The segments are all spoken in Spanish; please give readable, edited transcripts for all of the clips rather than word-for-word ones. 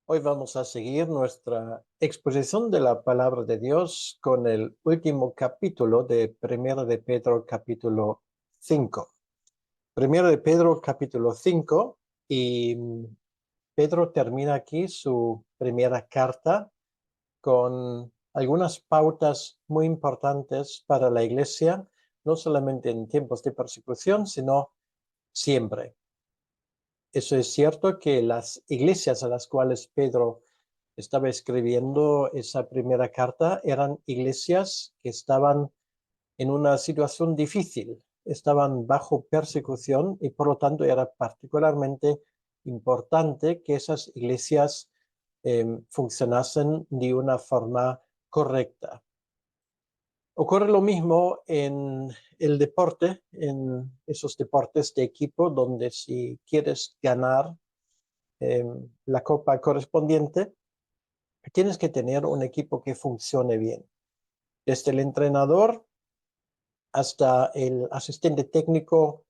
Hoy vamos a seguir nuestra exposición de la palabra de Dios con el último capítulo de Primera de Pedro, capítulo 5. Primera de Pedro, capítulo 5, y Pedro termina aquí su primera carta con algunas pautas muy importantes para la iglesia, no solamente en tiempos de persecución, sino siempre. Eso es cierto que las iglesias a las cuales Pedro estaba escribiendo esa primera carta eran iglesias que estaban en una situación difícil, estaban bajo persecución y por lo tanto era particularmente importante que esas iglesias funcionasen de una forma correcta. Ocurre lo mismo en el deporte, en esos deportes de equipo, donde si quieres ganar la copa correspondiente, tienes que tener un equipo que funcione bien. Desde el entrenador hasta el asistente técnico,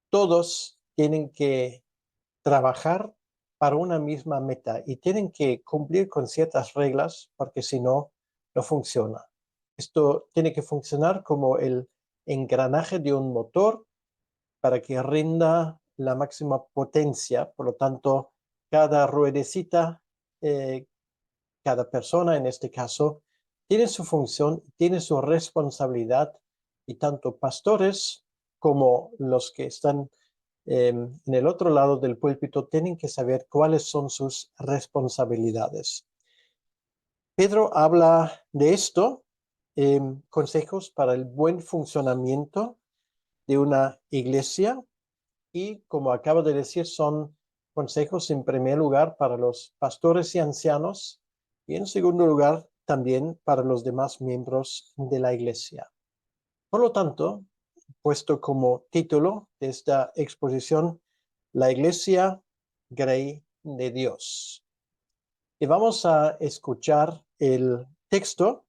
todos tienen que trabajar para una misma meta y tienen que cumplir con ciertas reglas porque si no, no funciona. Esto tiene que funcionar como el engranaje de un motor para que rinda la máxima potencia. Por lo tanto, cada ruedecita, eh, cada persona en este caso, tiene su función, tiene su responsabilidad y tanto pastores como los que están en el otro lado del púlpito tienen que saber cuáles son sus responsabilidades. Pedro habla de esto, consejos para el buen funcionamiento de una iglesia y, como acabo de decir, son consejos en primer lugar para los pastores y ancianos y en segundo lugar también para los demás miembros de la iglesia. Por lo tanto, puesto como título de esta exposición, la Iglesia Grey de Dios. Y vamos a escuchar el texto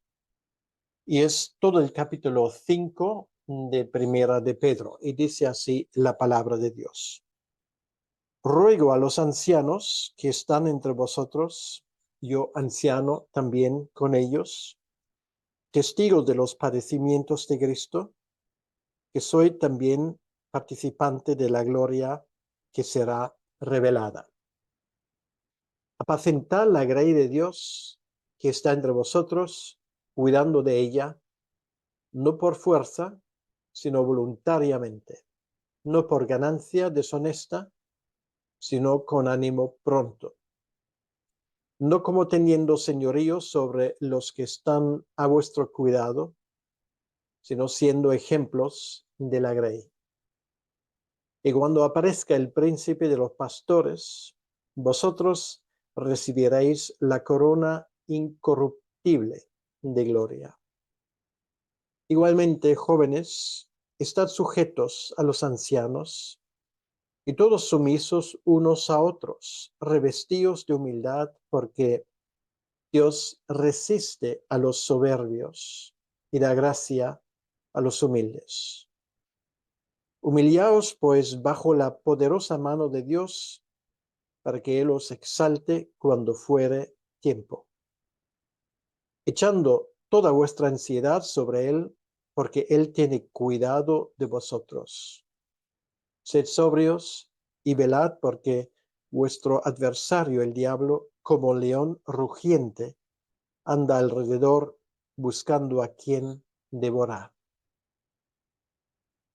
y es todo el capítulo 5 de Primera de Pedro y dice así la palabra de Dios. Ruego a los ancianos que están entre vosotros, yo anciano también con ellos, testigo de los padecimientos de Cristo, que soy también participante de la gloria que será revelada. Apacentad la grey de Dios que está entre vosotros, cuidando de ella, no por fuerza, sino voluntariamente, no por ganancia deshonesta, sino con ánimo pronto, no como teniendo señorío sobre los que están a vuestro cuidado, sino siendo ejemplos de la grey. Y cuando aparezca el príncipe de los pastores, vosotros recibiréis la corona incorruptible de gloria. Igualmente, jóvenes, estad sujetos a los ancianos y todos sumisos unos a otros, revestidos de humildad, porque Dios resiste a los soberbios y da gracia a los humildes. Humillaos, pues, bajo la poderosa mano de Dios, para que Él os exalte cuando fuere tiempo, echando toda vuestra ansiedad sobre Él, porque Él tiene cuidado de vosotros. Sed sobrios y velad, porque vuestro adversario, el diablo, como león rugiente, anda alrededor buscando a quien devorar.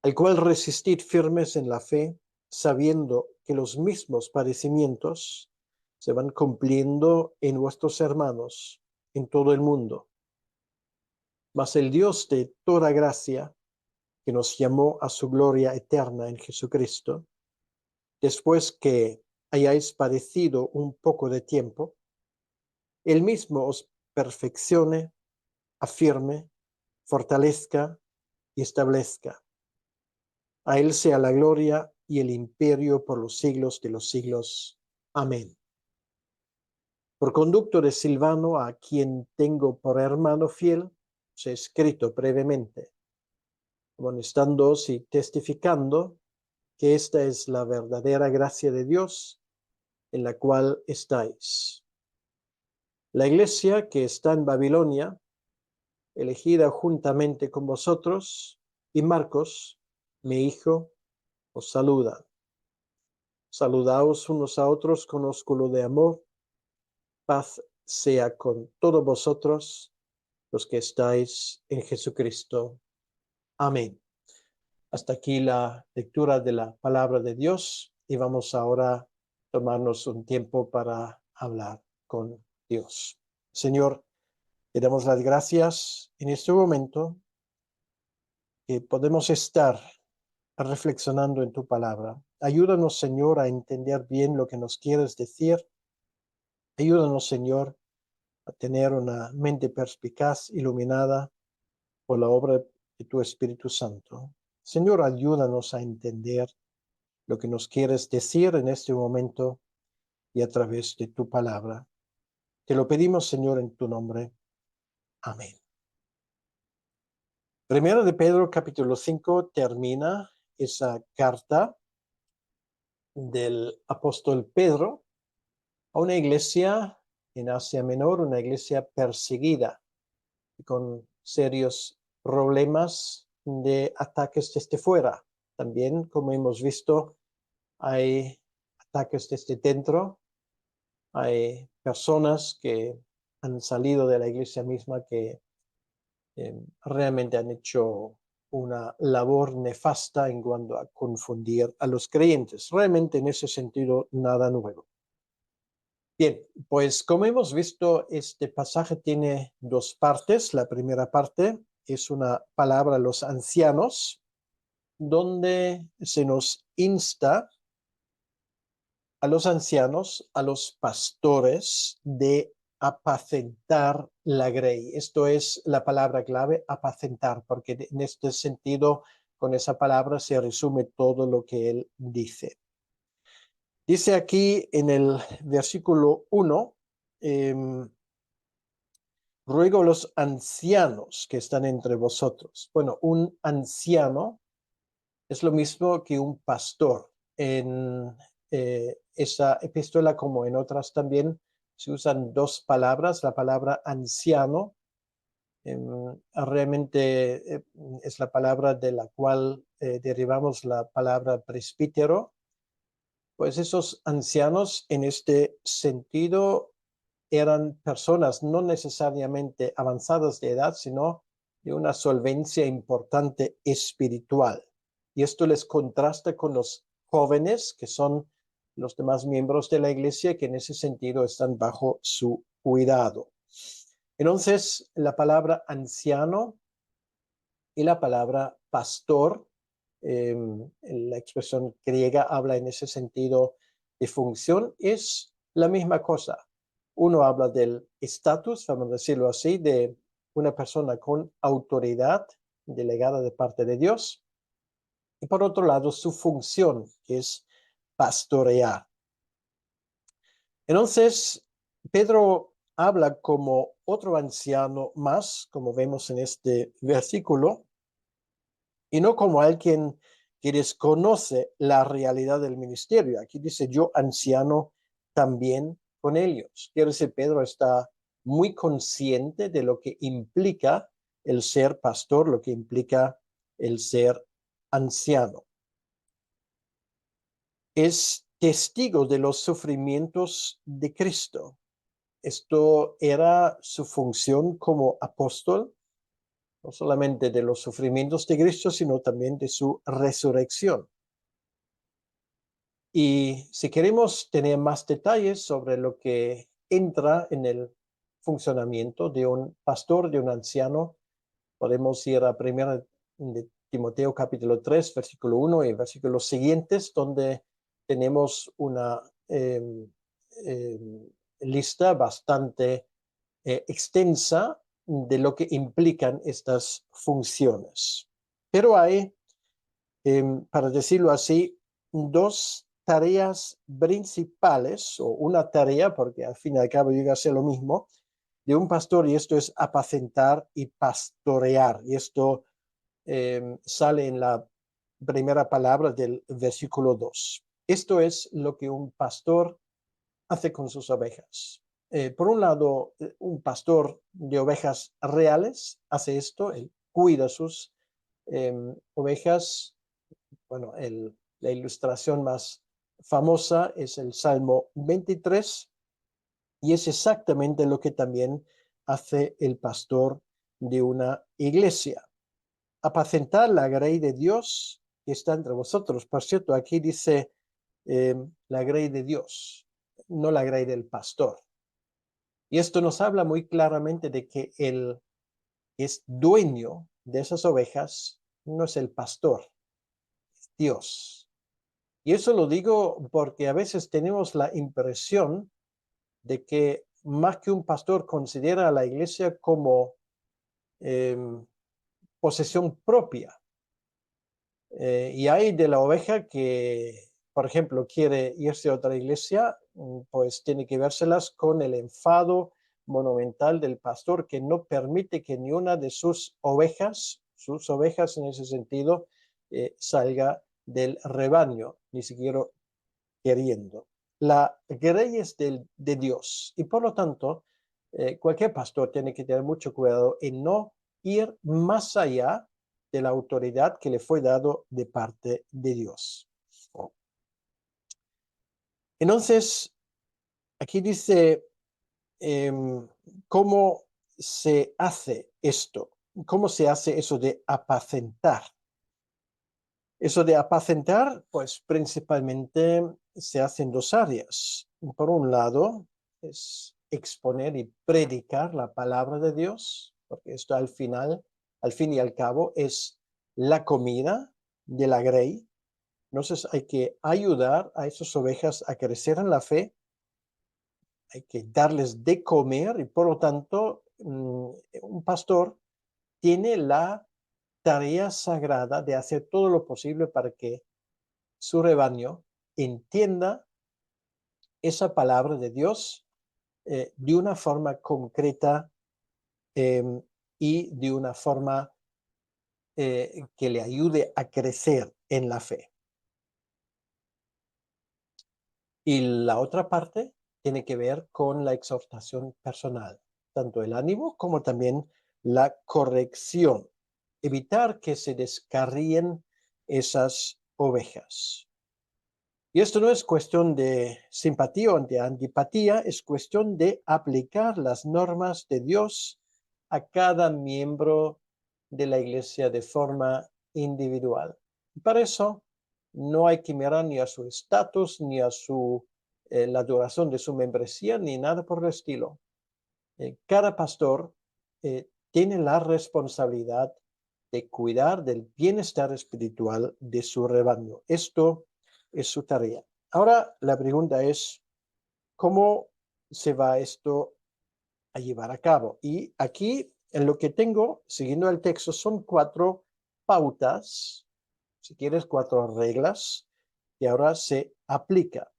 Al cual resistid firmes en la fe, sabiendo que los mismos padecimientos se van cumpliendo en vuestros hermanos en todo el mundo. Mas el Dios de toda gracia, que nos llamó a su gloria eterna en Jesucristo, después que hayáis padecido un poco de tiempo, Él mismo os perfeccione, afirme, fortalezca y establezca. A Él sea la gloria y el imperio por los siglos de los siglos. Amén. Por conducto de Silvano, a quien tengo por hermano fiel, os he escrito brevemente, amonestándoos y testificando que esta es la verdadera gracia de Dios en la cual estáis. La iglesia que está en Babilonia, elegida juntamente con vosotros, y Marcos, mi hijo, os saluda. Saludaos unos a otros con ósculo de amor. Paz sea con todos vosotros, los que estáis en Jesucristo. Amén. Hasta aquí la lectura de la palabra de Dios y vamos ahora a tomarnos un tiempo para hablar con Dios. Señor, te damos las gracias en este momento que podemos estar reflexionando en tu palabra. Ayúdanos, Señor, a entender bien lo que nos quieres decir. Ayúdanos, Señor, a tener una mente perspicaz, iluminada por la obra de tu Espíritu Santo. Señor, ayúdanos a entender lo que nos quieres decir en este momento y a través de tu palabra. Te lo pedimos, Señor, en tu nombre. Amén. Primero de Pedro, capítulo 5, termina esa carta del apóstol Pedro a una iglesia en Asia Menor, una iglesia perseguida con serios problemas de ataques desde fuera. También, como hemos visto, hay ataques desde dentro. Hay personas que han salido de la iglesia misma que realmente han hecho una labor nefasta en cuanto a confundir a los creyentes. Realmente en ese sentido nada nuevo. Bien, pues como hemos visto, este pasaje tiene dos partes. La primera parte es una palabra a los ancianos, donde se nos insta a los ancianos, a los pastores, de apacentar la grey. Esto es la palabra clave, apacentar, porque en este sentido, con esa palabra se resume todo lo que él dice. Dice aquí en el versículo 1, ruego a los ancianos que están entre vosotros. Bueno, un anciano es lo mismo que un pastor. En esa epístola, como en otras también, se usan dos palabras. La palabra anciano realmente es la palabra de la cual derivamos la palabra presbítero. Pues esos ancianos en este sentido eran personas no necesariamente avanzadas de edad, sino de una solvencia importante espiritual. Y esto les contrasta con los jóvenes, que son los demás miembros de la iglesia, que en ese sentido están bajo su cuidado. Entonces, la palabra anciano y la palabra pastor, la expresión griega habla en ese sentido de función, es la misma cosa. Uno habla del estatus, vamos a decirlo así, de una persona con autoridad delegada de parte de Dios. Y por otro lado, su función, que es pastorear. Entonces, Pedro habla como otro anciano más, como vemos en este versículo, y no como alguien que desconoce la realidad del ministerio. Aquí dice yo, anciano, también con ellos. Quiere decir, Pedro está muy consciente de lo que implica el ser pastor, lo que implica el ser anciano. Es testigo de los sufrimientos de Cristo. Esto era su función como apóstol, no solamente de los sufrimientos de Cristo, sino también de su resurrección. Y si queremos tener más detalles sobre lo que entra en el funcionamiento de un pastor, de un anciano, podemos ir a 1 de Timoteo capítulo 3, versículo 1 y versículos siguientes, donde tenemos una lista bastante extensa de lo que implican estas funciones. Pero hay, para decirlo así, dos tareas principales, o una tarea, porque al fin y al cabo llega a ser lo mismo, de un pastor, y esto es apacentar y pastorear. Y esto sale en la primera palabra del versículo 2. Esto es lo que un pastor hace con sus ovejas. por un lado, un pastor de ovejas reales hace esto, él cuida sus ovejas. Bueno, la ilustración más famosa es el Salmo 23 y es exactamente lo que también hace el pastor de una iglesia. Apacentar la grey de Dios que está entre vosotros. Por cierto, aquí dice la grey de Dios, no la grey del pastor. Y esto nos habla muy claramente de que el que es dueño de esas ovejas no es el pastor, es Dios. Y eso lo digo porque a veces tenemos la impresión de que más que un pastor considera a la iglesia como eh, posesión propia. Y hay de la oveja que, por ejemplo, quiere irse a otra iglesia, pues tiene que vérselas con el enfado monumental del pastor que no permite que ni una de sus ovejas en ese sentido, salga del rebaño, ni siquiera queriendo. La grey es de Dios y por lo tanto, cualquier pastor tiene que tener mucho cuidado en no ir más allá de la autoridad que le fue dado de parte de Dios. Entonces, aquí dice cómo se hace esto, cómo se hace eso de apacentar. Eso de apacentar, pues principalmente se hace en dos áreas. Por un lado, es exponer y predicar la palabra de Dios, porque esto al final, al fin y al cabo, es la comida de la grey. Entonces hay que ayudar a esas ovejas a crecer en la fe, hay que darles de comer y por lo tanto un pastor tiene la tarea sagrada de hacer todo lo posible para que su rebaño entienda esa palabra de Dios de una forma concreta eh, y de una forma que le ayude a crecer en la fe. Y la otra parte tiene que ver con la exhortación personal, tanto el ánimo como también la corrección. Evitar que se descarríen esas ovejas. Y esto no es cuestión de simpatía o de antipatía, es cuestión de aplicar las normas de Dios a cada miembro de la iglesia de forma individual. Y para eso no hay que mirar ni a su estatus, ni a la duración de su membresía, ni nada por el estilo. Cada pastor tiene la responsabilidad de cuidar del bienestar espiritual de su rebaño. Esto es su tarea. Ahora la pregunta es, ¿cómo se va esto a llevar a cabo? Y aquí en lo que tengo, siguiendo el texto, son 4 pautas, si quieres 4 reglas, que ahora se aplica.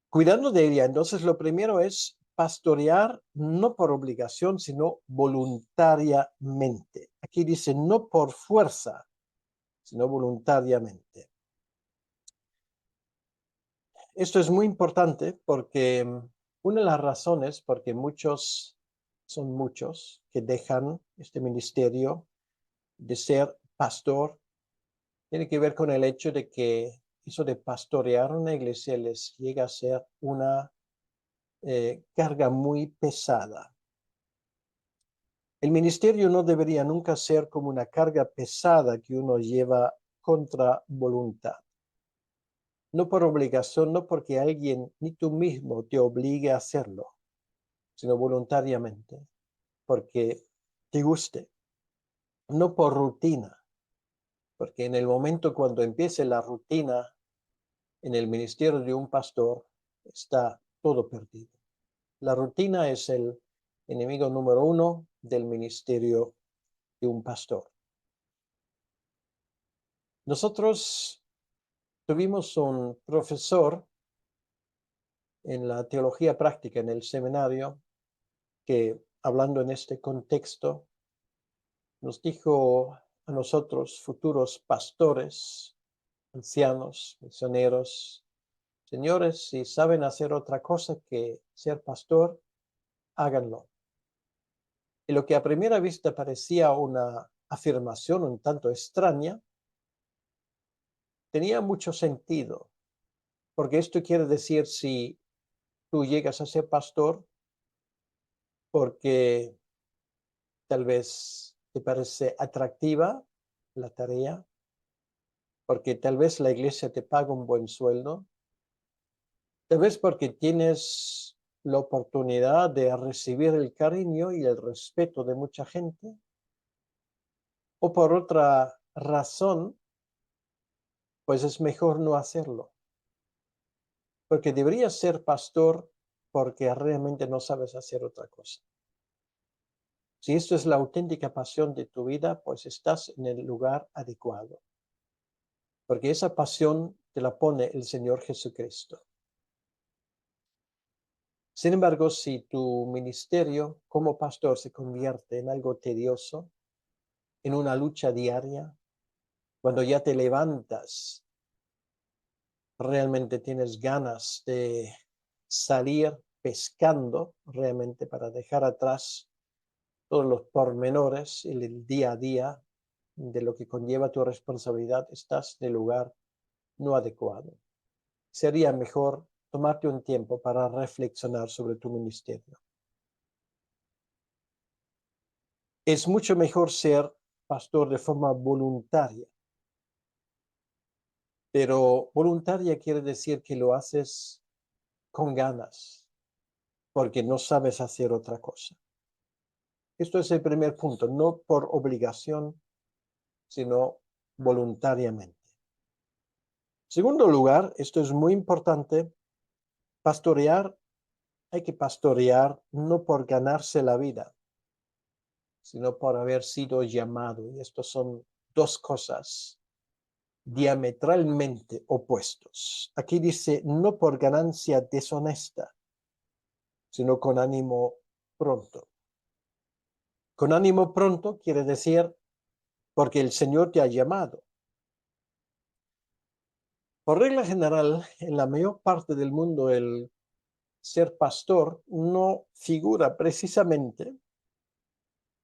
Cuidando de ella, entonces lo primero es pastorear no por obligación, sino voluntariamente. Aquí dice no por fuerza, sino voluntariamente. Esto es muy importante porque una de las razones porque son muchos que dejan este ministerio de ser pastor, tiene que ver con el hecho de que eso de pastorear una iglesia les llega a ser una carga muy pesada. El ministerio no debería nunca ser como una carga pesada que uno lleva contra voluntad. No por obligación, no porque alguien ni tú mismo te obligue a hacerlo, sino voluntariamente, porque te guste. No por rutina, porque en el momento cuando empiece la rutina en el ministerio de un pastor, está todo perdido. La rutina es el enemigo número 1 del ministerio de un pastor. Nosotros tuvimos un profesor en la teología práctica en el seminario que, hablando en este contexto, nos dijo a nosotros, futuros pastores, ancianos, misioneros, Señores, si saben hacer otra cosa que ser pastor, háganlo. Y lo que a primera vista parecía una afirmación un tanto extraña, tenía mucho sentido, porque esto quiere decir si tú llegas a ser pastor porque tal vez te parece atractiva la tarea, porque tal vez la iglesia te paga un buen sueldo, tal vez porque tienes la oportunidad de recibir el cariño y el respeto de mucha gente, o por otra razón, pues es mejor no hacerlo, porque deberías ser pastor porque realmente no sabes hacer otra cosa. Si esto es la auténtica pasión de tu vida, pues estás en el lugar adecuado, porque esa pasión te la pone el Señor Jesucristo. Sin embargo, si tu ministerio como pastor se convierte en algo tedioso, en una lucha diaria, cuando ya te levantas, realmente tienes ganas de salir pescando realmente para dejar atrás todos los pormenores, el día a día de lo que conlleva tu responsabilidad, estás en el lugar no adecuado. Sería mejor tomarte un tiempo para reflexionar sobre tu ministerio. Es mucho mejor ser pastor de forma voluntaria, pero voluntaria quiere decir que lo haces con ganas, porque no sabes hacer otra cosa. Esto es el primer punto, no por obligación, sino voluntariamente. Segundo lugar, esto es muy importante, pastorear, hay que pastorear no por ganarse la vida, sino por haber sido llamado. Y estos son dos cosas diametralmente opuestos. Aquí dice, no por ganancia deshonesta, sino con ánimo pronto. Con ánimo pronto quiere decir porque el Señor te ha llamado. Por regla general, en la mayor parte del mundo, el ser pastor no figura precisamente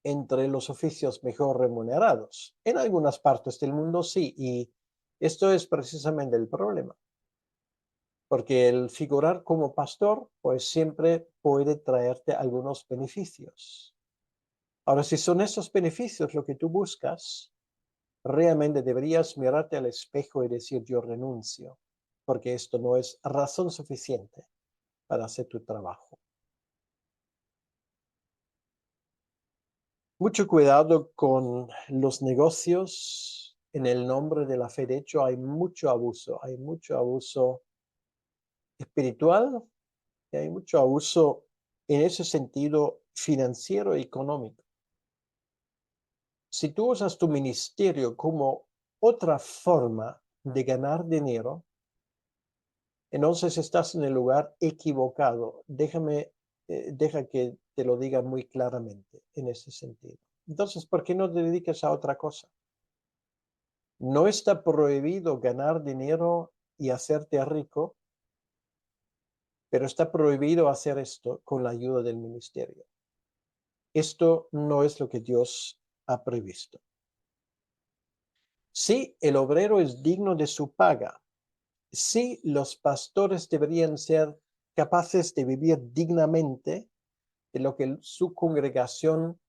entre los oficios mejor remunerados. En algunas partes del mundo sí, y esto es precisamente el problema, porque el figurar como pastor, pues siempre puede traerte algunos beneficios. Ahora, si son esos beneficios lo que tú buscas, realmente deberías mirarte al espejo y decir yo renuncio, porque esto no es razón suficiente para hacer tu trabajo. Mucho cuidado con los negocios en el nombre de la fe. De hecho, hay mucho abuso espiritual y hay mucho abuso en ese sentido financiero y económico. Si tú usas tu ministerio como otra forma de ganar dinero, entonces estás en el lugar equivocado. Deja que te lo diga muy claramente en ese sentido. Entonces, ¿por qué no te dedicas a otra cosa? No está prohibido ganar dinero y hacerte rico, pero está prohibido hacer esto con la ayuda del ministerio. Esto no es lo que Dios ha previsto. Sí, el obrero es digno de su paga. Sí, los pastores deberían ser capaces de vivir dignamente de lo que su congregación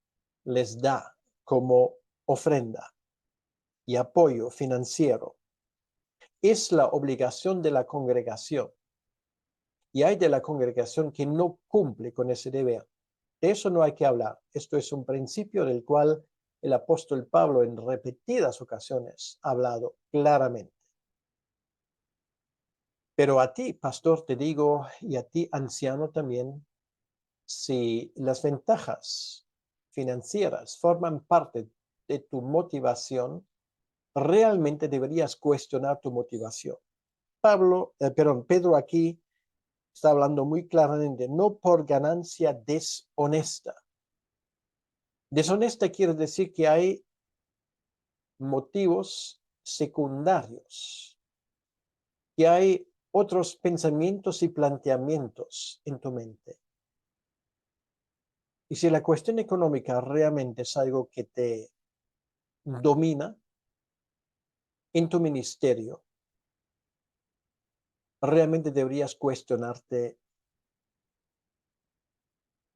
les da como ofrenda y apoyo financiero. Es la obligación de la congregación. Y hay de la congregación que no cumple con ese deber. De eso no hay que hablar. Esto es un principio del cual el apóstol Pablo en repetidas ocasiones ha hablado claramente. Pero a ti, pastor, te digo, y a ti, anciano también, si las ventajas financieras forman parte de tu motivación, realmente deberías cuestionar tu motivación. Pedro aquí está hablando muy claramente, no por ganancia deshonesta. Deshonesta quiere decir que hay motivos secundarios, que hay otros pensamientos y planteamientos en tu mente. Y si la cuestión económica realmente es algo que te domina en tu ministerio, realmente deberías cuestionarte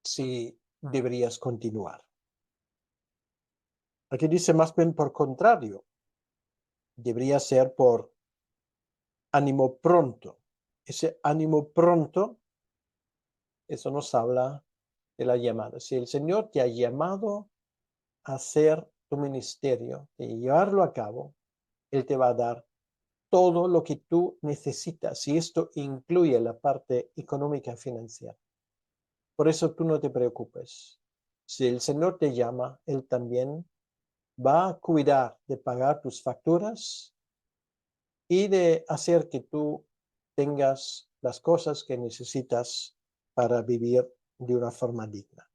si deberías continuar. Aquí dice más bien por contrario, debería ser por ánimo pronto. Ese ánimo pronto, eso nos habla de la llamada. Si el Señor te ha llamado a hacer tu ministerio, y llevarlo a cabo, Él te va a dar todo lo que tú necesitas, y esto incluye la parte económica y financiera. Por eso tú no te preocupes. Si el Señor te llama, Él también va a cuidar de pagar tus facturas y de hacer que tú tengas las cosas que necesitas para vivir de una forma digna.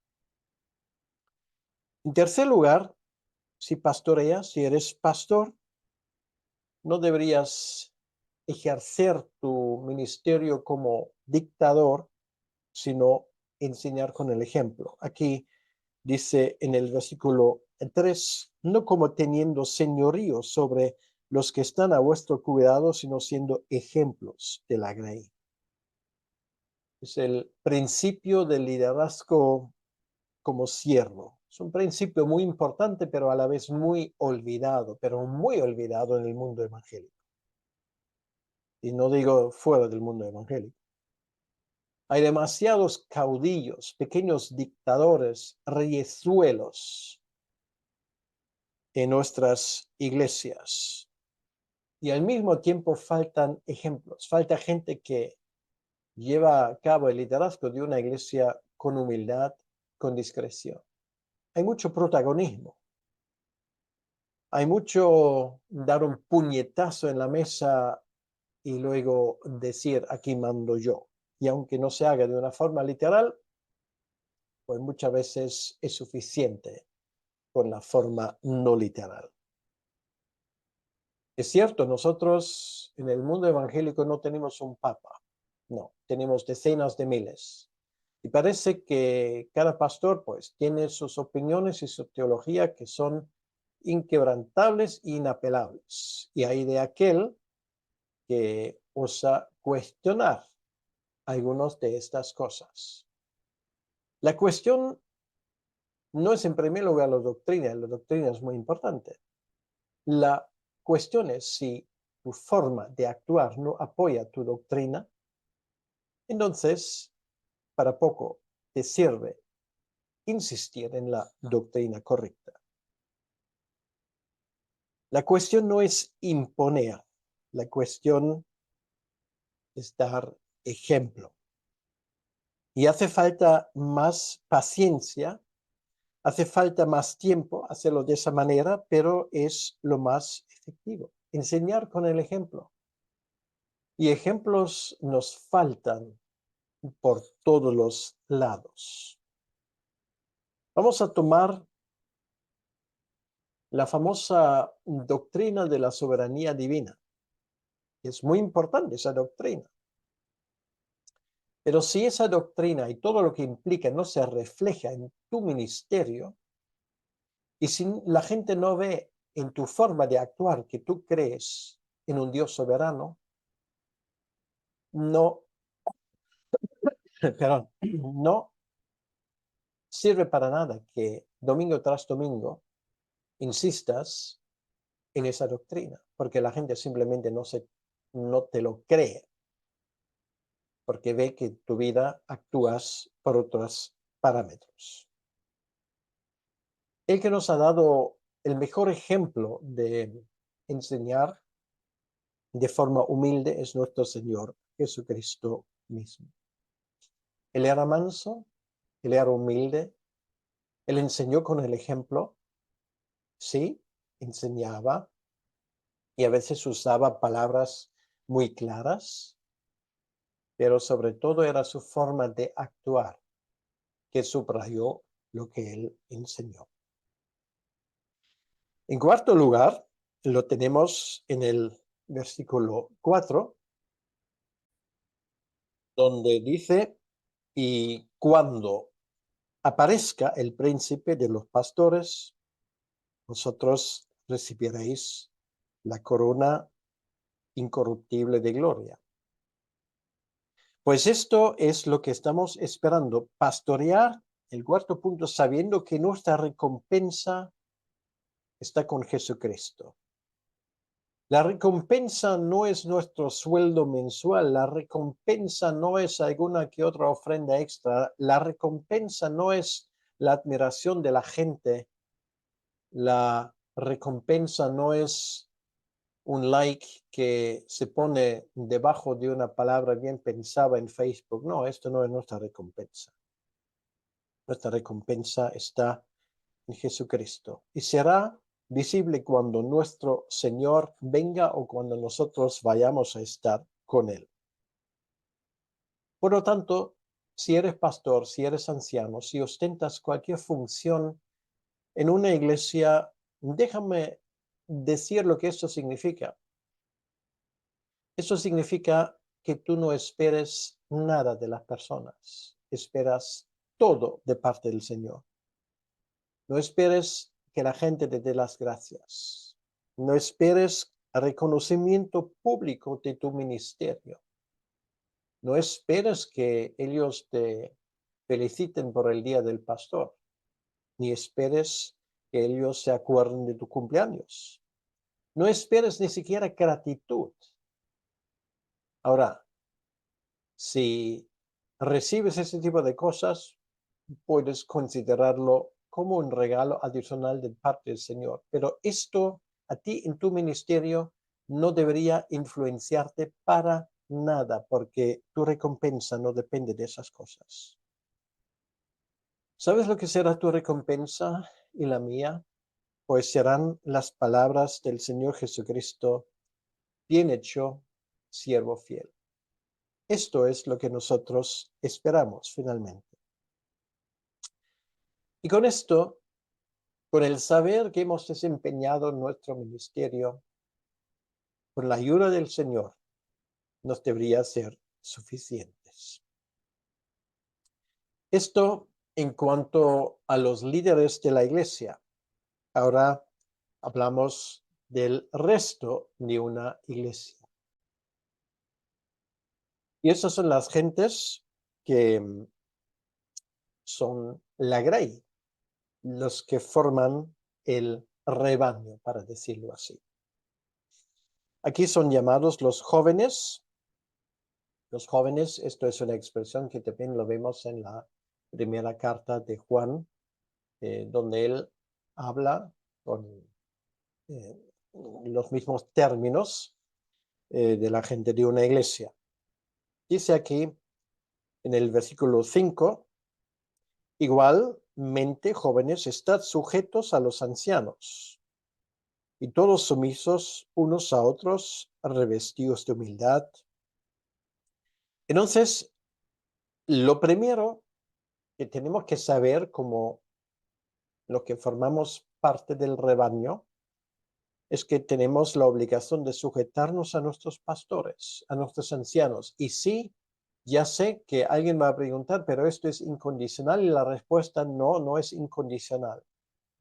En tercer lugar, si pastoreas, si eres pastor, no deberías ejercer tu ministerio como dictador, sino enseñar con el ejemplo. Aquí dice en el versículo 3, no como teniendo señorío sobre los que están a vuestro cuidado, sino siendo ejemplos de la grey. Es el principio del liderazgo como siervo. Es un principio muy importante, pero a la vez muy olvidado, pero muy olvidado en el mundo evangélico. Y no digo fuera del mundo evangélico. Hay demasiados caudillos, pequeños dictadores, reyezuelos en nuestras iglesias. Y al mismo tiempo faltan ejemplos, falta gente que lleva a cabo el liderazgo de una iglesia con humildad, con discreción. Hay mucho protagonismo, hay mucho dar un puñetazo en la mesa y luego decir aquí mando yo. Y aunque no se haga de una forma literal, pues muchas veces es suficiente con la forma no literal. Es cierto, nosotros en el mundo evangélico no tenemos un papa, no, tenemos decenas de miles. Y parece que cada pastor pues tiene sus opiniones y su teología que son inquebrantables e inapelables. Y hay de aquel que osa cuestionar algunas de estas cosas. La cuestión no es en primer lugar la doctrina es muy importante. La cuestión es si tu forma de actuar no apoya tu doctrina, entonces para poco te sirve insistir en la doctrina correcta. La cuestión no es imponer, la cuestión es dar ejemplo. Y hace falta más paciencia, hace falta más tiempo hacerlo de esa manera, pero es lo más efectivo. Enseñar con el ejemplo. Y ejemplos nos faltan por todos los lados. Vamos a tomar la famosa doctrina de la soberanía divina. Es muy importante esa doctrina. Pero si esa doctrina y todo lo que implica no se refleja en tu ministerio, y si la gente no ve en tu forma de actuar que tú crees en un Dios soberano, no, perdón, no sirve para nada que domingo tras domingo insistas en esa doctrina, porque la gente simplemente no te lo cree, porque ve que tu vida actúas por otros parámetros. El que nos ha dado el mejor ejemplo de enseñar de forma humilde es nuestro Señor Jesucristo mismo. Él era manso, él era humilde, él enseñó con el ejemplo, sí, enseñaba y a veces usaba palabras muy claras, pero sobre todo era su forma de actuar que subrayó lo que él enseñó. En cuarto lugar, lo tenemos en el versículo 4, donde dice, y cuando aparezca el príncipe de los pastores, vosotros recibiréis la corona incorruptible de gloria. Pues esto es lo que estamos esperando, pastorear el cuarto punto, sabiendo que nuestra recompensa está con Jesucristo. La recompensa no es nuestro sueldo mensual, la recompensa no es alguna que otra ofrenda extra, la recompensa no es la admiración de la gente, la recompensa no es un like que se pone debajo de una palabra bien pensada en Facebook. No, esto no es nuestra recompensa. Nuestra recompensa está en Jesucristo y será visible cuando nuestro Señor venga o cuando nosotros vayamos a estar con Él. Por lo tanto, si eres pastor, si eres anciano, si ostentas cualquier función en una iglesia, déjame decir lo que esto significa. Eso significa que tú no esperes nada de las personas, esperas todo de parte del Señor. No esperes que la gente te dé las gracias. No esperes reconocimiento público de tu ministerio. No esperes que ellos te feliciten por el día del pastor, ni esperes que ellos se acuerden de tu cumpleaños. No esperes ni siquiera gratitud. Ahora, si recibes ese tipo de cosas, puedes considerarlo como un regalo adicional de parte del Señor. Pero esto a ti en tu ministerio no debería influenciarte para nada, porque tu recompensa no depende de esas cosas. ¿Sabes lo que será tu recompensa y la mía? Pues serán las palabras del Señor Jesucristo: bien hecho, siervo fiel. Esto es lo que nosotros esperamos finalmente. Y con esto, con el saber que hemos desempeñado nuestro ministerio, con la ayuda del Señor, nos debería ser suficientes. Esto en cuanto a los líderes de la iglesia. Ahora hablamos del resto de una iglesia. Y esas son las gentes que son la grey, los que forman el rebaño, para decirlo así. Aquí son llamados los jóvenes. Los jóvenes, esto es una expresión que también lo vemos en la primera carta de Juan, donde él habla con los mismos términos de la gente de una iglesia. Dice aquí en el versículo 5, igualmente, jóvenes, estad sujetos a los ancianos, y todos sumisos unos a otros, revestidos de humildad. Entonces, lo primero que tenemos que saber como los que formamos parte del rebaño es que tenemos la obligación de sujetarnos a nuestros pastores, a nuestros ancianos. Y sí, ya sé que alguien va a preguntar, pero esto es incondicional, y la respuesta no, no es incondicional.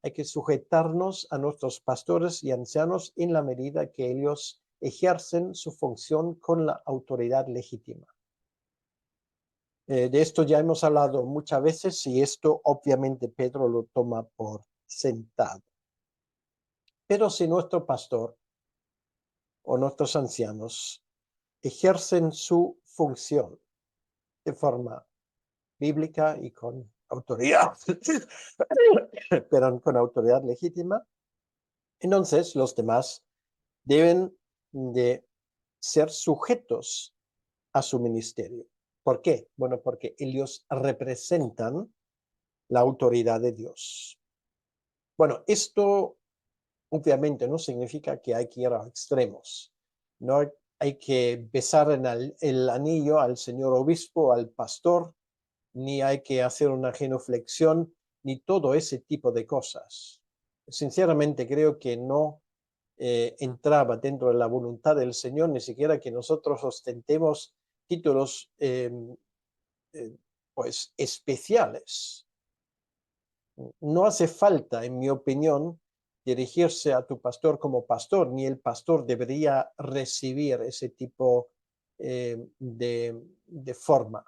Hay que sujetarnos a nuestros pastores y ancianos en la medida que ellos ejercen su función con la autoridad legítima. De esto ya hemos hablado muchas veces y esto obviamente Pedro lo toma por sentado. Pero si nuestro pastor o nuestros ancianos ejercen su función de forma bíblica y con autoridad, pero con autoridad legítima, entonces los demás deben de ser sujetos a su ministerio. ¿Por qué? Bueno, porque ellos representan la autoridad de Dios. Bueno, esto obviamente no significa que hay que ir a extremos. No hay que besar en el anillo al señor obispo, al pastor, ni hay que hacer una genuflexión, ni todo ese tipo de cosas. Sinceramente creo que no entraba dentro de la voluntad del Señor, ni siquiera que nosotros ostentemos títulos pues especiales. No hace falta, en mi opinión, dirigirse a tu pastor como pastor, ni el pastor debería recibir ese tipo de forma.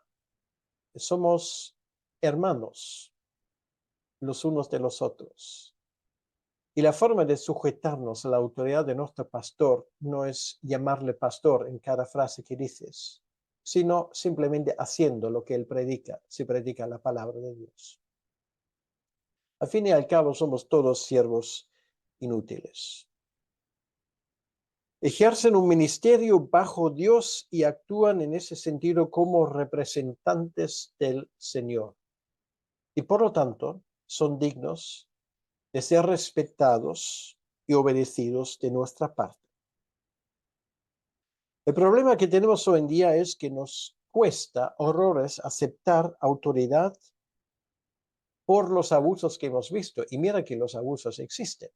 Somos hermanos los unos de los otros. Y la forma de sujetarnos a la autoridad de nuestro pastor no es llamarle pastor en cada frase que dices, sino simplemente haciendo lo que él predica, si predica la palabra de Dios. Al fin y al cabo somos todos siervos inútiles. Ejercen un ministerio bajo Dios y actúan en ese sentido como representantes del Señor. Y por lo tanto son dignos de ser respetados y obedecidos de nuestra parte. El problema que tenemos hoy en día es que nos cuesta horrores aceptar autoridad por los abusos que hemos visto. Y mira que los abusos existen.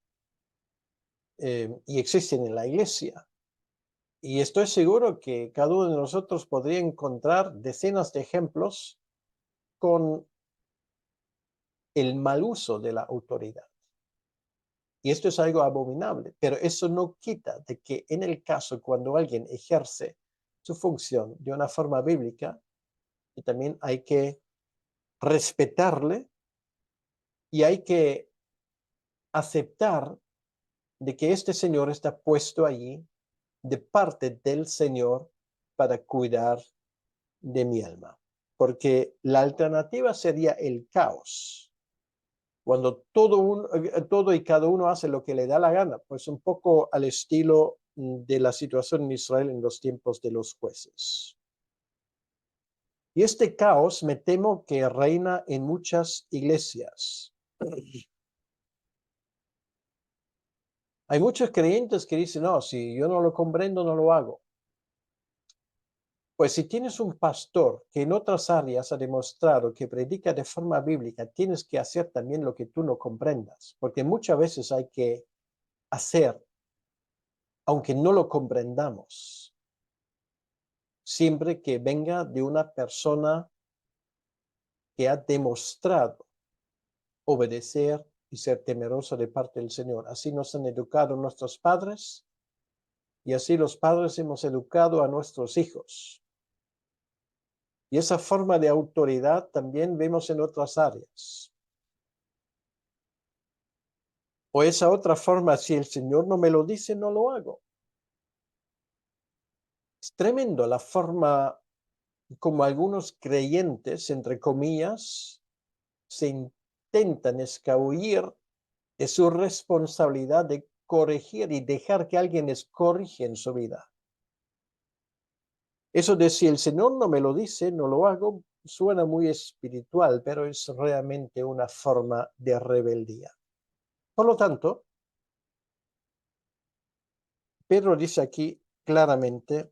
Y existen en la iglesia. Y estoy seguro que cada uno de nosotros podría encontrar decenas de ejemplos con el mal uso de la autoridad. Y esto es algo abominable, pero eso no quita de que en el caso cuando alguien ejerce su función de una forma bíblica, y también hay que respetarle y hay que aceptar de que este Señor está puesto allí de parte del Señor para cuidar de mi alma. Porque la alternativa sería el caos. Cuando todo y cada uno hace lo que le da la gana, pues un poco al estilo de la situación en Israel en los tiempos de los jueces. Y este caos me temo que reina en muchas iglesias. Hay muchos creyentes que dicen, no, si yo no lo comprendo, no lo hago. Pues si tienes un pastor que en otras áreas ha demostrado que predica de forma bíblica, tienes que hacer también lo que tú no comprendas, porque muchas veces hay que hacer, aunque no lo comprendamos, siempre que venga de una persona que ha demostrado obedecer y ser temeroso de parte del Señor. Así nos han educado nuestros padres y así los padres hemos educado a nuestros hijos. Y esa forma de autoridad también vemos en otras áreas. O esa otra forma, si el Señor no me lo dice, no lo hago. Es tremendo la forma como algunos creyentes, entre comillas, se intentan escabuir de su responsabilidad de corregir y dejar que alguien les corrija en su vida. Eso de si el Señor no me lo dice, no lo hago, suena muy espiritual, pero es realmente una forma de rebeldía. Por lo tanto, Pedro dice aquí claramente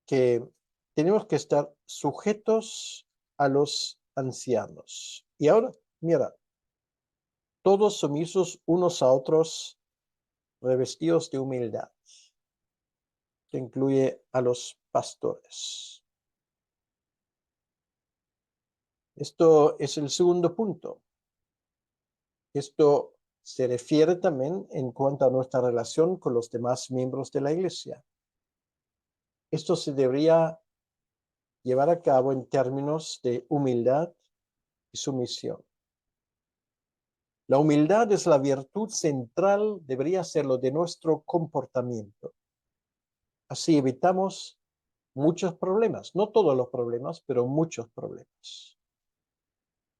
que tenemos que estar sujetos a los ancianos. Y ahora, mira, todos sumisos unos a otros, revestidos de humildad, que incluye a los pastores. Esto es el segundo punto. Esto se refiere también en cuanto a nuestra relación con los demás miembros de la iglesia. Esto se debería llevar a cabo en términos de humildad y sumisión. La humildad es la virtud central, debería ser lo de nuestro comportamiento. Así evitamos muchos problemas, no todos los problemas, pero muchos problemas.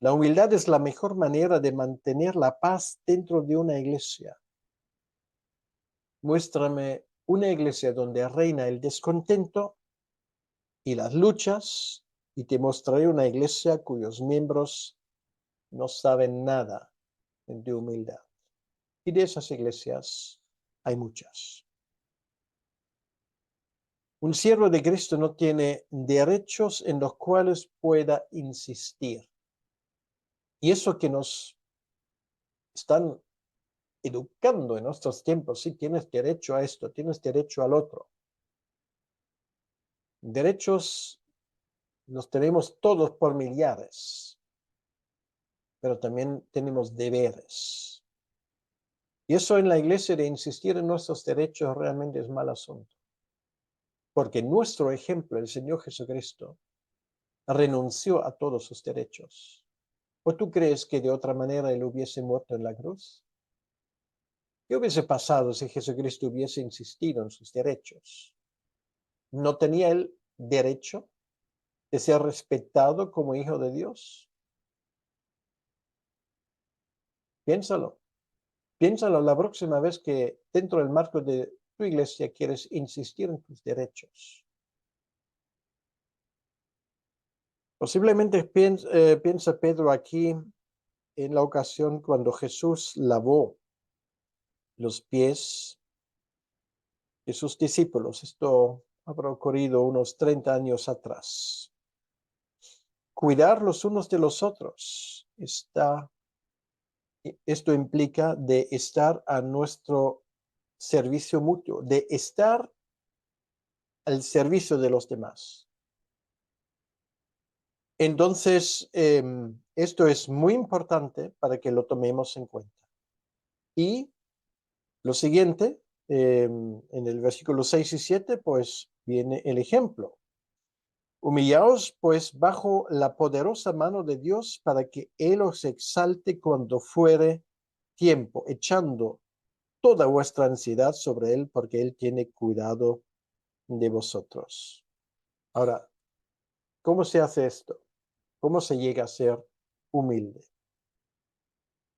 La humildad es la mejor manera de mantener la paz dentro de una iglesia. Muéstrame una iglesia donde reina el descontento y las luchas, y te mostraré una iglesia cuyos miembros no saben nada de humildad. Y de esas iglesias hay muchas. Un siervo de Cristo no tiene derechos en los cuales pueda insistir. Y eso que nos están educando en nuestros tiempos, sí, tienes derecho a esto, tienes derecho al otro. Derechos los tenemos todos por millares, pero también tenemos deberes. Y eso en la iglesia de insistir en nuestros derechos realmente es mal asunto. Porque nuestro ejemplo, el Señor Jesucristo, renunció a todos sus derechos. ¿O tú crees que de otra manera él hubiese muerto en la cruz? ¿Qué hubiese pasado si Jesucristo hubiese insistido en sus derechos? ¿No tenía él derecho de ser respetado como hijo de Dios? Piénsalo. Piénsalo la próxima vez que dentro del marco de tu iglesia quieres insistir en tus derechos. Posiblemente piensa Pedro aquí en la ocasión cuando Jesús lavó los pies de sus discípulos. Esto habrá ocurrido unos 30 años atrás. Cuidar los unos de los otros. Esto implica de estar a nuestro servicio mutuo, de estar al servicio de los demás. Entonces, esto es muy importante para que lo tomemos en cuenta. Y lo siguiente, en el versículo 6 y 7, pues viene el ejemplo. Humillaos pues bajo la poderosa mano de Dios para que Él os exalte cuando fuere tiempo, echando toda vuestra ansiedad sobre Él, porque Él tiene cuidado de vosotros. Ahora, ¿cómo se hace esto? ¿Cómo se llega a ser humilde?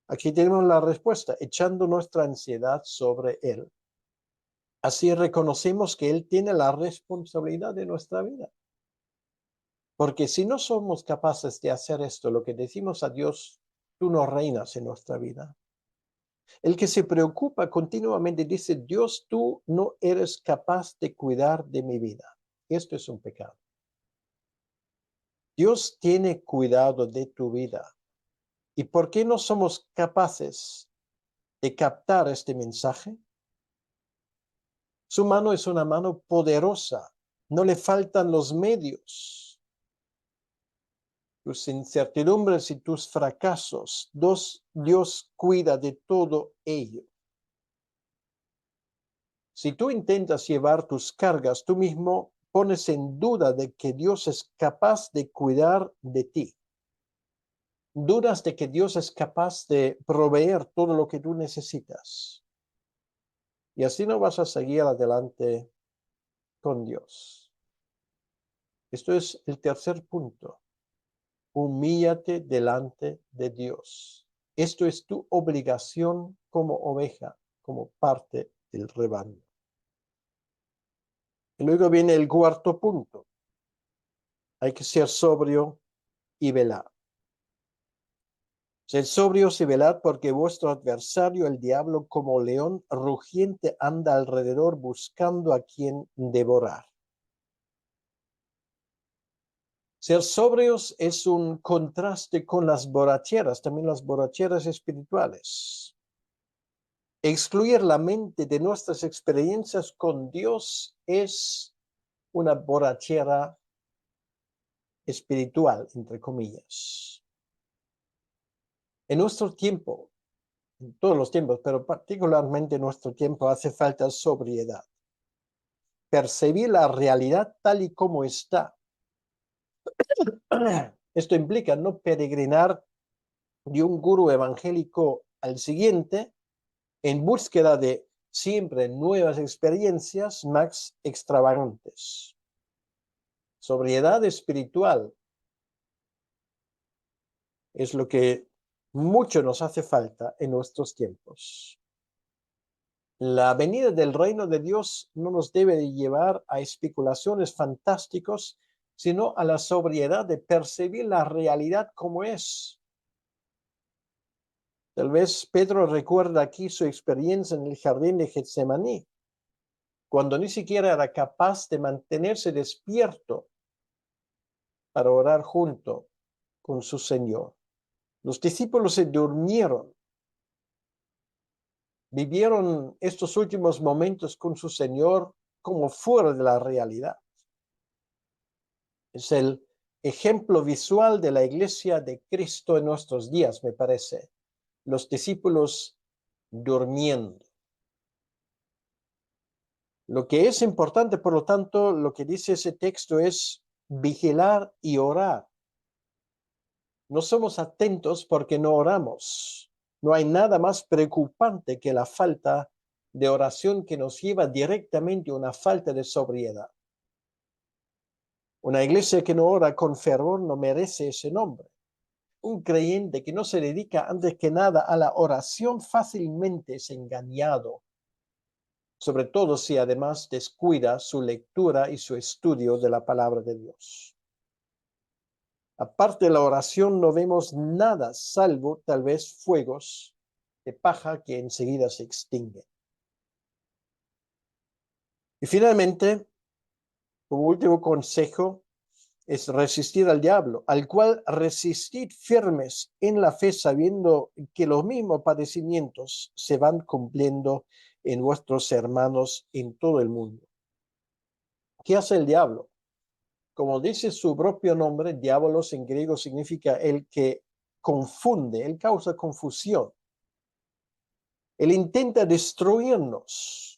Aquí tenemos la respuesta, echando nuestra ansiedad sobre Él. Así reconocemos que Él tiene la responsabilidad de nuestra vida. Porque si no somos capaces de hacer esto, lo que decimos a Dios, tú no reinas en nuestra vida. El que se preocupa continuamente dice, Dios, tú no eres capaz de cuidar de mi vida. Esto es un pecado. Dios tiene cuidado de tu vida. ¿Y por qué no somos capaces de captar este mensaje? Su mano es una mano poderosa. No le faltan los medios. Tus incertidumbres y tus fracasos, Dios cuida de todo ello. Si tú intentas llevar tus cargas, tú mismo pones en duda de que Dios es capaz de cuidar de ti. Dudas de que Dios es capaz de proveer todo lo que tú necesitas. Y así no vas a seguir adelante con Dios. Esto es el tercer punto. Humíllate delante de Dios. Esto es tu obligación como oveja, como parte del rebaño. Y luego viene el cuarto punto. Hay que ser sobrio y velar. Sed sobrios y velad, porque vuestro adversario, el diablo, como león rugiente, anda alrededor buscando a quien devorar. Ser sobrios es un contraste con las borracheras, también las borracheras espirituales. Excluir la mente de nuestras experiencias con Dios es una borrachera espiritual, entre comillas. En nuestro tiempo, en todos los tiempos, pero particularmente en nuestro tiempo, hace falta sobriedad. Percibir la realidad tal y como está. Esto implica no peregrinar de un gurú evangélico al siguiente en búsqueda de siempre nuevas experiencias más extravagantes. Sobriedad espiritual es lo que mucho nos hace falta en nuestros tiempos. La venida del reino de Dios no nos debe de llevar a especulaciones fantásticas, sino a la sobriedad de percibir la realidad como es. Tal vez Pedro recuerda aquí su experiencia en el jardín de Getsemaní, cuando ni siquiera era capaz de mantenerse despierto para orar junto con su Señor. Los discípulos se durmieron, vivieron estos últimos momentos con su Señor como fuera de la realidad. Es el ejemplo visual de la iglesia de Cristo en nuestros días, me parece. Los discípulos durmiendo. Lo que es importante, por lo tanto, lo que dice ese texto es vigilar y orar. No somos atentos porque no oramos. No hay nada más preocupante que la falta de oración que nos lleva directamente a una falta de sobriedad. Una iglesia que no ora con fervor no merece ese nombre. Un creyente que no se dedica antes que nada a la oración fácilmente es engañado, sobre todo si además descuida su lectura y su estudio de la palabra de Dios. Aparte de la oración no vemos nada salvo tal vez fuegos de paja que enseguida se extinguen. Y finalmente, como último consejo, es resistir al diablo, al cual resistid firmes en la fe, sabiendo que los mismos padecimientos se van cumpliendo en vuestros hermanos en todo el mundo. ¿Qué hace el diablo? Como dice su propio nombre, diabolos en griego significa el que confunde, él causa confusión. Él intenta destruirnos.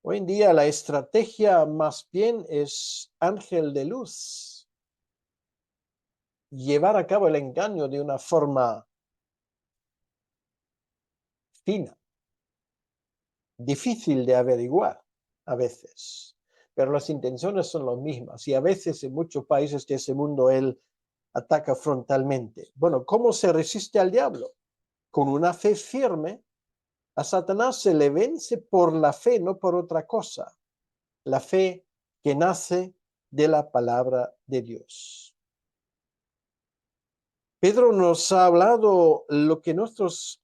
Hoy en día la estrategia más bien es ángel de luz, llevar a cabo el engaño de una forma fina, difícil de averiguar a veces, pero las intenciones son las mismas y a veces en muchos países de ese mundo él ataca frontalmente. Bueno, ¿cómo se resiste al diablo? Con una fe firme. A Satanás se le vence por la fe, no por otra cosa. La fe que nace de la palabra de Dios. Pedro nos ha hablado lo que nuestros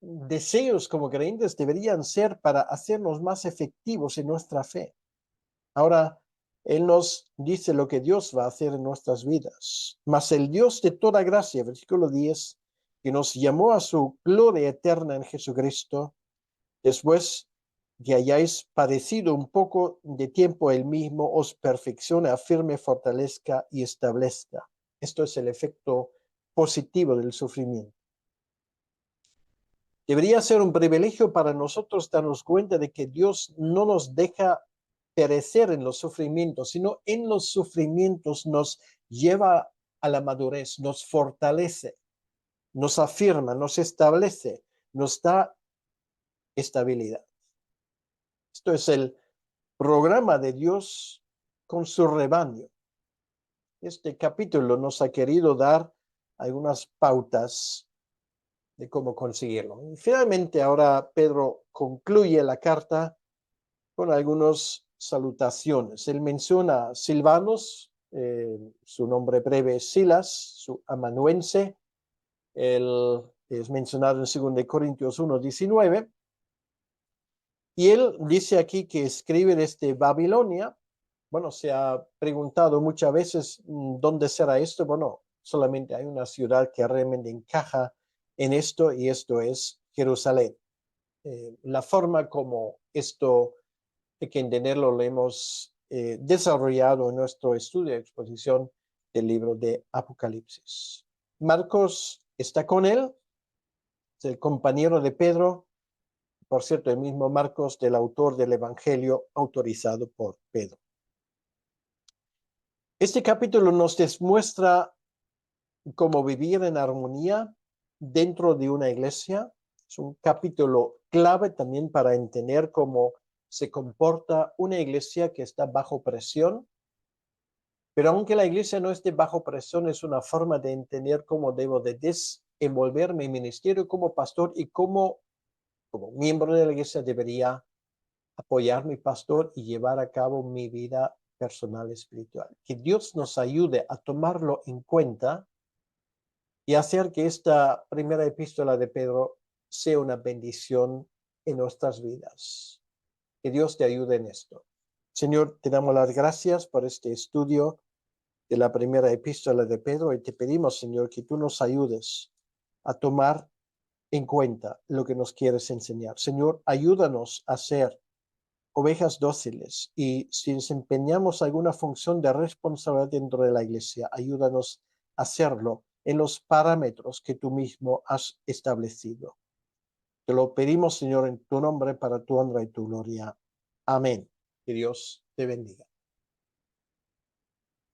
deseos como creyentes deberían ser para hacernos más efectivos en nuestra fe. Ahora, él nos dice lo que Dios va a hacer en nuestras vidas. Mas el Dios de toda gracia, versículo 10, que nos llamó a su gloria eterna en Jesucristo, después que hayáis padecido un poco de tiempo, él mismo os perfeccione, afirme, fortalezca y establezca. Esto es el efecto positivo del sufrimiento. Debería ser un privilegio para nosotros darnos cuenta de que Dios no nos deja perecer en los sufrimientos, sino en los sufrimientos nos lleva a la madurez, nos fortalece, nos afirma, nos establece, nos da estabilidad. Esto es el programa de Dios con su rebaño. Este capítulo nos ha querido dar algunas pautas de cómo conseguirlo. Y finalmente, ahora Pedro concluye la carta con algunas salutaciones. Él menciona a Silvanos, su nombre breve es Silas, su amanuense. Él es mencionado en 2 Corintios 1:19. Y él dice aquí que escribe desde Babilonia. Bueno, se ha preguntado muchas veces dónde será esto. Bueno, solamente hay una ciudad que realmente encaja en esto y esto es Jerusalén. La forma como esto hay que entenderlo lo hemos desarrollado en nuestro estudio de exposición del libro de Apocalipsis. Marcos está con él, es el compañero de Pedro, por cierto, el mismo Marcos del autor del Evangelio autorizado por Pedro. Este capítulo nos demuestra cómo vivir en armonía dentro de una iglesia. Es un capítulo clave también para entender cómo se comporta una iglesia que está bajo presión. Pero aunque la iglesia no esté bajo presión, es una forma de entender cómo debo de desenvolver mi ministerio como pastor y como miembro de la iglesia debería apoyar mi pastor y llevar a cabo mi vida personal espiritual. Que Dios nos ayude a tomarlo en cuenta y hacer que esta primera epístola de Pedro sea una bendición en nuestras vidas. Que Dios te ayude en esto. Señor, te damos las gracias por este estudio de la primera epístola de Pedro y te pedimos, Señor, que tú nos ayudes a tomar en cuenta lo que nos quieres enseñar. Señor, ayúdanos a ser ovejas dóciles, y si desempeñamos alguna función de responsabilidad dentro de la iglesia, ayúdanos a hacerlo en los parámetros que tú mismo has establecido. Te lo pedimos, Señor, en tu nombre, para tu honra y tu gloria. Amén. Que Dios te bendiga.